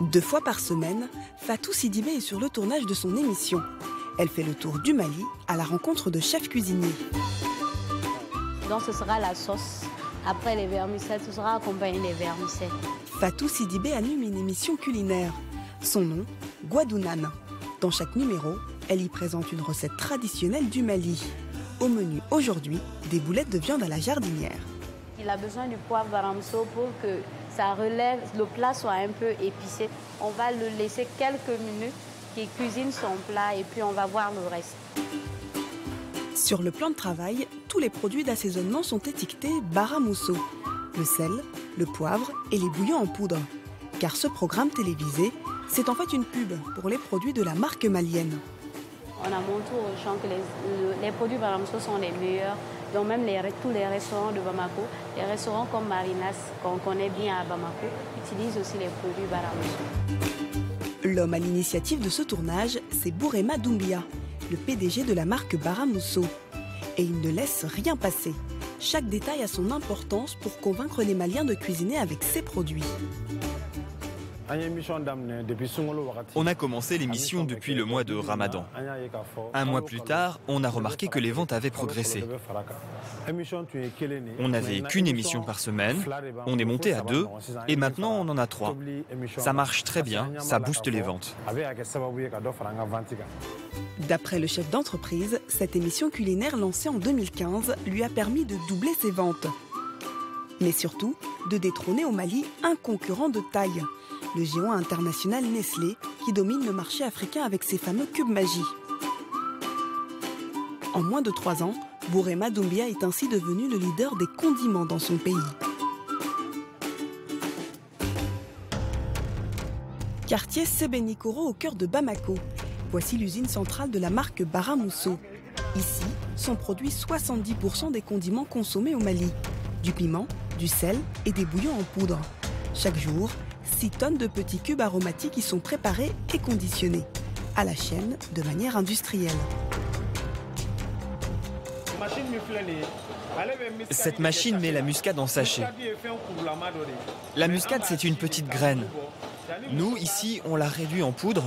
2 fois par semaine, Fatou Sidibé est sur le tournage de son émission. Elle fait le tour du Mali à la rencontre de chefs cuisiniers. Donc ce sera la sauce. Après les vermicelles, ce sera accompagné des vermicelles. Fatou Sidibé anime une émission culinaire. Son nom, Guadounan. Dans chaque numéro, elle y présente une recette traditionnelle du Mali. Au menu aujourd'hui, des boulettes de viande à la jardinière. Il a besoin du poivre baramso pour que ça relève, le plat soit un peu épicé. On va le laisser quelques minutes qu'il cuisine son plat et puis on va voir le reste. Sur le plan de travail, tous les produits d'assaisonnement sont étiquetés baramousso. Le sel, le poivre et les bouillons en poudre. Car ce programme télévisé, c'est en fait une pub pour les produits de la marque malienne. On a montré aux gens que les produits baramso sont les meilleurs. Donc même tous les restaurants de Bamako, les restaurants comme Marinas, qu'on connaît bien à Bamako, utilisent aussi les produits baramousso. L'homme à l'initiative de ce tournage, c'est Bourema Doumbia, le PDG de la marque Baramousso. Et il ne laisse rien passer. Chaque détail a son importance pour convaincre les Maliens de cuisiner avec ses produits. On a commencé l'émission depuis le mois de Ramadan. Un mois plus tard, on a remarqué que les ventes avaient progressé. On n'avait qu'une émission par semaine, on est monté à 2 et maintenant on en a 3. Ça marche très bien, ça booste les ventes. D'après le chef d'entreprise, cette émission culinaire lancée en 2015 lui a permis de doubler ses ventes. Mais surtout, de détrôner au Mali un concurrent de taille. Le géant international Nestlé, qui domine le marché africain avec ses fameux cubes magie. En moins de 3 ans, Bourema Doumbia est ainsi devenu le leader des condiments dans son pays. Quartier Sébenikoro au cœur de Bamako. Voici l'usine centrale de la marque Baramousso. Ici sont produits 70% des condiments consommés au Mali. Du piment, du sel et des bouillons en poudre. Chaque jour, 6 tonnes de petits cubes aromatiques y sont préparés et conditionnés, à la chaîne de manière industrielle. Cette machine met la muscade en sachet. La muscade, c'est une petite graine. Nous, ici, on la réduit en poudre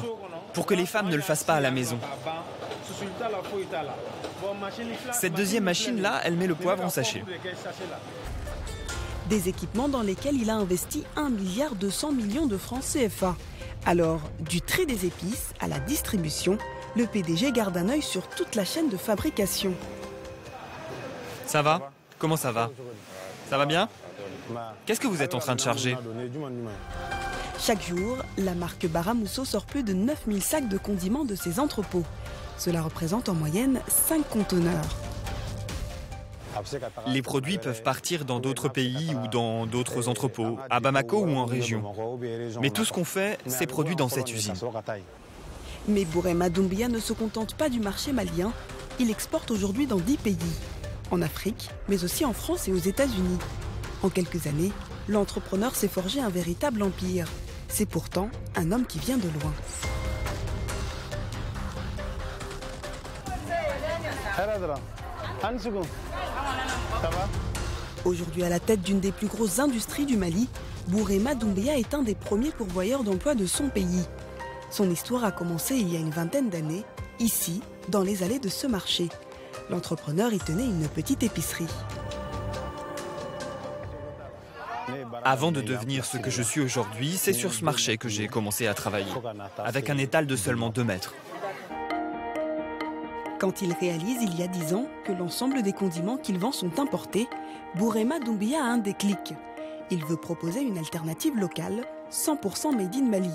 pour que les femmes ne le fassent pas à la maison. Cette deuxième machine-là, elle met le poivre en sachet. Des équipements dans lesquels il a investi 1,2 milliard de francs CFA. Alors, du tri des épices à la distribution, le PDG garde un œil sur toute la chaîne de fabrication. Ça va? Comment ça va? Ça va bien? Qu'est-ce que vous êtes en train de charger? Chaque jour, la marque Baramousso sort plus de 9000 sacs de condiments de ses entrepôts. Cela représente en moyenne 5 conteneurs. Les produits peuvent partir dans d'autres pays ou dans d'autres entrepôts, à Bamako ou en région. Mais tout ce qu'on fait, c'est produit dans cette usine. Mais Bourema Doumbia ne se contente pas du marché malien. Il exporte aujourd'hui dans 10 pays. En Afrique, mais aussi en France et aux États-Unis. En quelques années, l'entrepreneur s'est forgé un véritable empire. C'est pourtant un homme qui vient de loin. Aujourd'hui à la tête d'une des plus grosses industries du Mali, Bourema Doumbia est un des premiers pourvoyeurs d'emploi de son pays. Son histoire a commencé il y a une vingtaine d'années, ici, dans les allées de ce marché. L'entrepreneur y tenait une petite épicerie. Avant de devenir ce que je suis aujourd'hui, c'est sur ce marché que j'ai commencé à travailler, avec un étal de seulement 2 mètres. Quand il réalise, il y a 10 ans, que l'ensemble des condiments qu'il vend sont importés, Bourema Doumbia a un déclic. Il veut proposer une alternative locale, 100% made in Mali.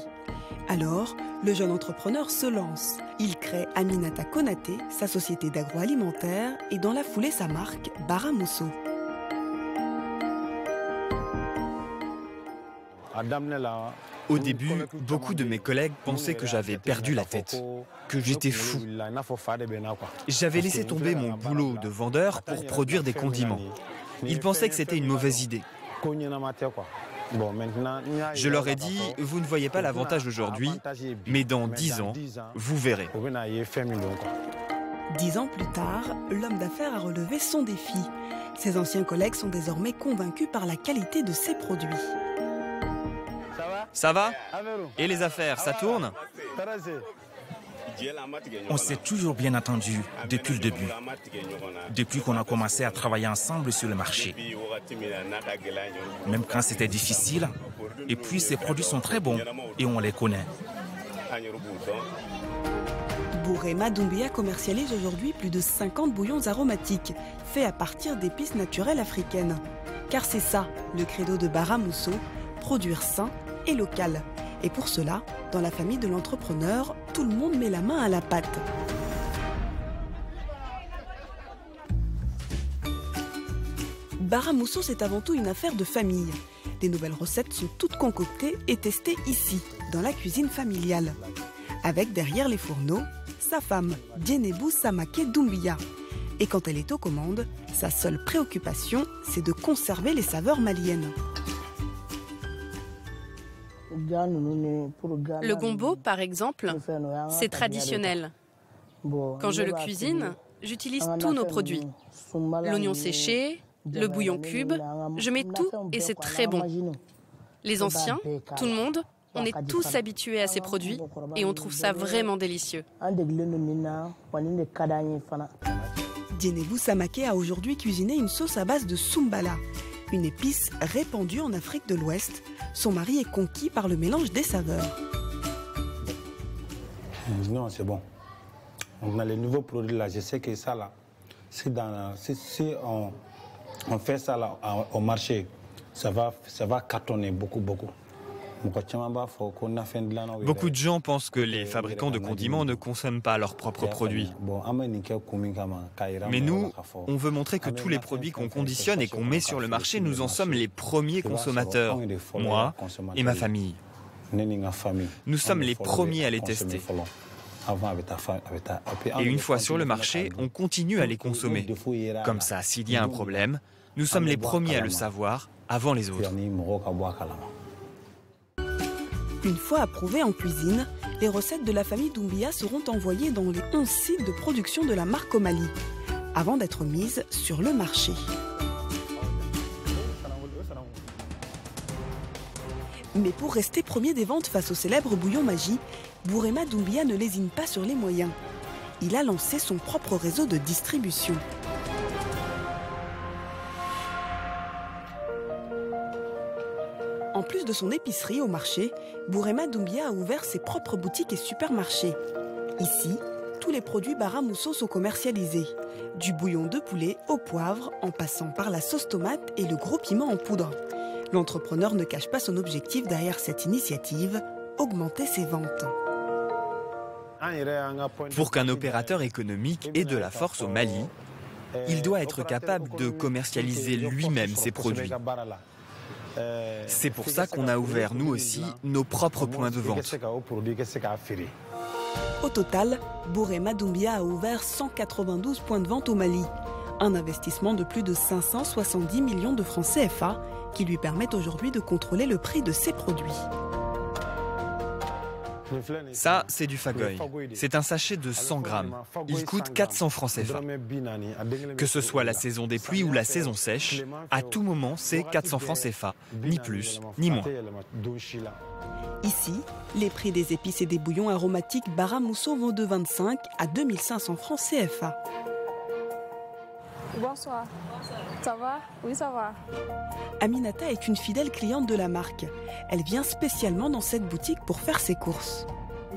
Alors, le jeune entrepreneur se lance. Il crée Aminata Konaté, sa société d'agroalimentaire, et dans la foulée sa marque Baramousso. Au début, beaucoup de mes collègues pensaient que j'avais perdu la tête, que j'étais fou. J'avais laissé tomber mon boulot de vendeur pour produire des condiments. Ils pensaient que c'était une mauvaise idée. Je leur ai dit, vous ne voyez pas l'avantage aujourd'hui, mais dans 10 ans, vous verrez. 10 ans plus tard, l'homme d'affaires a relevé son défi. Ses anciens collègues sont désormais convaincus par la qualité de ses produits. Ça va? Et les affaires, ça tourne? On s'est toujours bien entendu depuis le début, depuis qu'on a commencé à travailler ensemble sur le marché. Même quand c'était difficile, et puis ces produits sont très bons et on les connaît. Bourema Doumbia commercialise aujourd'hui plus de 50 bouillons aromatiques, faits à partir d'épices naturelles africaines. Car c'est ça, le credo de Bara Mousso, produire sain et local. Et pour cela, dans la famille de l'entrepreneur, tout le monde met la main à la pâte. Bara Mousso, c'est avant tout une affaire de famille. Les nouvelles recettes sont toutes concoctées et testées ici, dans la cuisine familiale. Avec derrière les fourneaux, sa femme, Dienebou Samake Doumbia. Et quand elle est aux commandes, sa seule préoccupation, c'est de conserver les saveurs maliennes. Le gombo, par exemple, c'est traditionnel. Quand je le cuisine, j'utilise tous nos produits. L'oignon séché, le bouillon cube, je mets tout et c'est très bon. Les anciens, tout le monde, on est tous habitués à ces produits et on trouve ça vraiment délicieux. Dienebou Samake a aujourd'hui cuisiné une sauce à base de soumbala, une épice répandue en Afrique de l'Ouest. Son mari est conquis par le mélange des saveurs. Non, c'est bon. On a les nouveaux produits là. Je sais que ça là, si on fait ça là au marché, ça va cartonner beaucoup. Beaucoup de gens pensent que les fabricants de condiments ne consomment pas leurs propres produits. Mais nous, on veut montrer que tous les produits qu'on conditionne et qu'on met sur le marché, nous en sommes les premiers consommateurs, moi et ma famille. Nous sommes les premiers à les tester. Et une fois sur le marché, on continue à les consommer. Comme ça, s'il y a un problème, nous sommes les premiers à le savoir avant les autres. Une fois approuvées en cuisine, les recettes de la famille Doumbia seront envoyées dans les 11 sites de production de la marque au Mali, avant d'être mises sur le marché. Mais pour rester premier des ventes face au célèbre bouillon Maggi, Bourema Doumbia ne lésine pas sur les moyens. Il a lancé son propre réseau de distribution. En plus de son épicerie au marché, Bourema Doumbia a ouvert ses propres boutiques et supermarchés. Ici, tous les produits Bara Mousso sont commercialisés. Du bouillon de poulet au poivre, en passant par la sauce tomate et le gros piment en poudre. L'entrepreneur ne cache pas son objectif derrière cette initiative, augmenter ses ventes. Pour qu'un opérateur économique ait de la force au Mali, il doit être capable de commercialiser lui-même ses produits. C'est pour ça qu'on a ouvert, nous aussi, nos propres points de vente. Au total, Bourema Doumbia a ouvert 192 points de vente au Mali. Un investissement de plus de 570 millions de francs CFA qui lui permet aujourd'hui de contrôler le prix de ses produits. Ça, c'est du fagoy. C'est un sachet de 100 grammes. Il coûte 400 francs CFA. Que ce soit la saison des pluies ou la saison sèche, à tout moment, c'est 400 francs CFA. Ni plus, ni moins. Ici, les prix des épices et des bouillons aromatiques Bara Mousso vont de 25 à 2500 francs CFA. Bonsoir. Ça va? Oui, ça va. Aminata est une fidèle cliente de la marque. Elle vient spécialement dans cette boutique pour faire ses courses.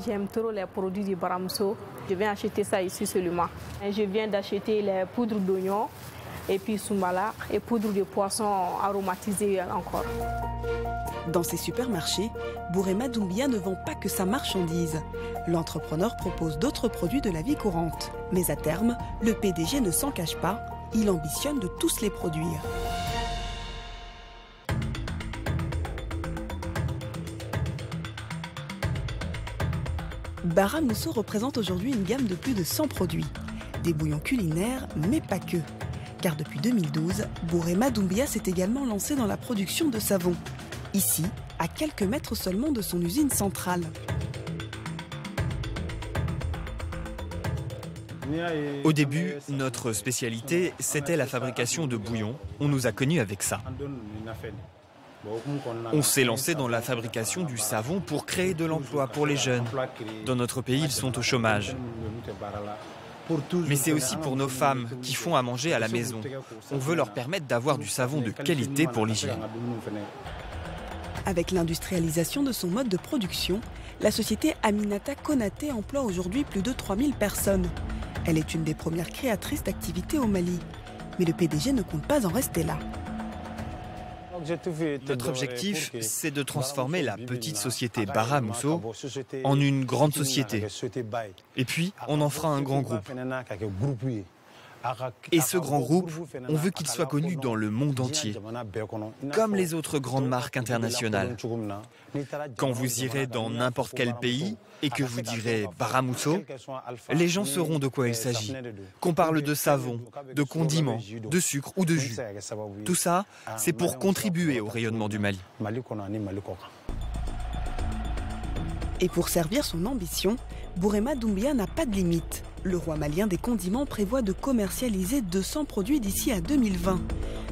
J'aime trop les produits du Bara Mousso. Je viens acheter ça ici seulement. Je viens d'acheter les poudres d'oignon et puis soumbala et poudre de poisson aromatisée encore. Dans ces supermarchés, Bourema Doumbia ne vend pas que sa marchandise. L'entrepreneur propose d'autres produits de la vie courante. Mais à terme, le PDG ne s'en cache pas. Il ambitionne de tous les produire. Bara Mousso représente aujourd'hui une gamme de plus de 100 produits. Des bouillons culinaires, mais pas que. Car depuis 2012, Bourema Doumbia s'est également lancé dans la production de savon. Ici, à quelques mètres seulement de son usine centrale. Au début, notre spécialité, c'était la fabrication de bouillons. On nous a connus avec ça. On s'est lancé dans la fabrication du savon pour créer de l'emploi pour les jeunes. Dans notre pays, ils sont au chômage. Mais c'est aussi pour nos femmes qui font à manger à la maison. On veut leur permettre d'avoir du savon de qualité pour l'hygiène. Avec l'industrialisation de son mode de production, la société Aminata Konaté emploie aujourd'hui plus de 3000 personnes. Elle est une des premières créatrices d'activités au Mali. Mais le PDG ne compte pas en rester là. Notre objectif, c'est de transformer la petite société Bara Mousso en une grande société. Et puis, on en fera un grand groupe. Et ce grand groupe, on veut qu'il soit connu dans le monde entier, comme les autres grandes marques internationales. Quand vous irez dans n'importe quel pays et que vous direz Bara Mousso, les gens sauront de quoi il s'agit. Qu'on parle de savon, de condiments, de sucre ou de jus. Tout ça, c'est pour contribuer au rayonnement du Mali. Et pour servir son ambition, Bourema Doumbia n'a pas de limite. Le roi malien des condiments prévoit de commercialiser 200 produits d'ici à 2020,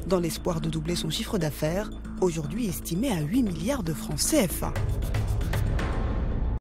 dans l'espoir de doubler son chiffre d'affaires, aujourd'hui estimé à 8 milliards de francs CFA.